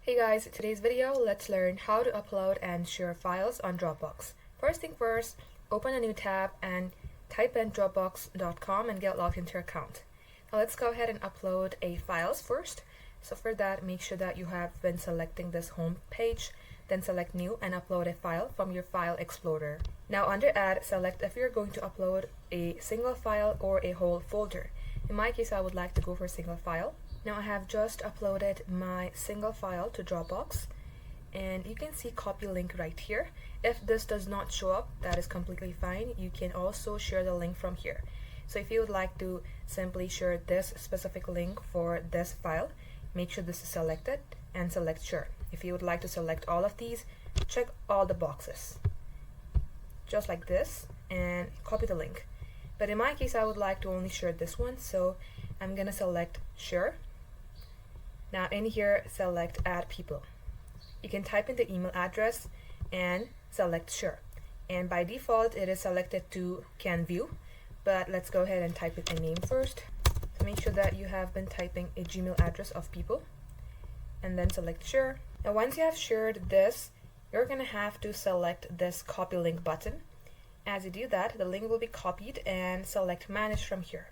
Hey guys, in today's video, let's learn how to upload and share files on Dropbox. First thing first, open a new tab and type in dropbox.com and get logged into your account. Now let's go ahead and upload a files first. So for that, make sure that you have been selecting this home page, then select new and upload a file from your file explorer. Now under add, select if you're going to upload a single file or a whole folder. In my case, I would like to go for a single file. Now I have just uploaded my single file to Dropbox and you can see copy link right here. If this does not show up, that is completely fine. You can also share the link from here. So if you would like to simply share this specific link for this file, make sure this is selected and select share. If you would like to select all of these, check all the boxes just like this and copy the link. But in my case, I would like to only share this one, so I'm gonna select share. Now in here, select add people. You can type in the email address and select share. And by default, it is selected to can view, but let's go ahead and type in a name first. So make sure that you have been typing a Gmail address of people and then select share. Now once you have shared this, you're gonna have to select this copy link button. As you do that, the link will be copied and select manage from here.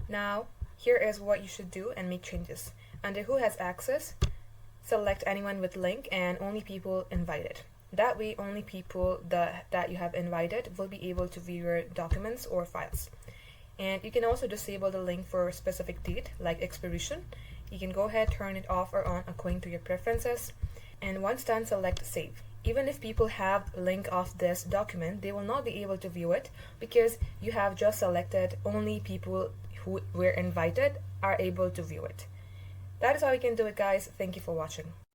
Now here is what you should do and make changes. Under who has access, select anyone with link and only people invited. That way only people that you have invited will be able to view your documents or files. And you can also disable the link for a specific date like expiration. You can go ahead, turn it off or on according to your preferences. And once done, select save. Even if people have link of this document, they will not be able to view it because you have just selected only people who were invited are able to view it. That is how you can do it, guys. Thank you for watching.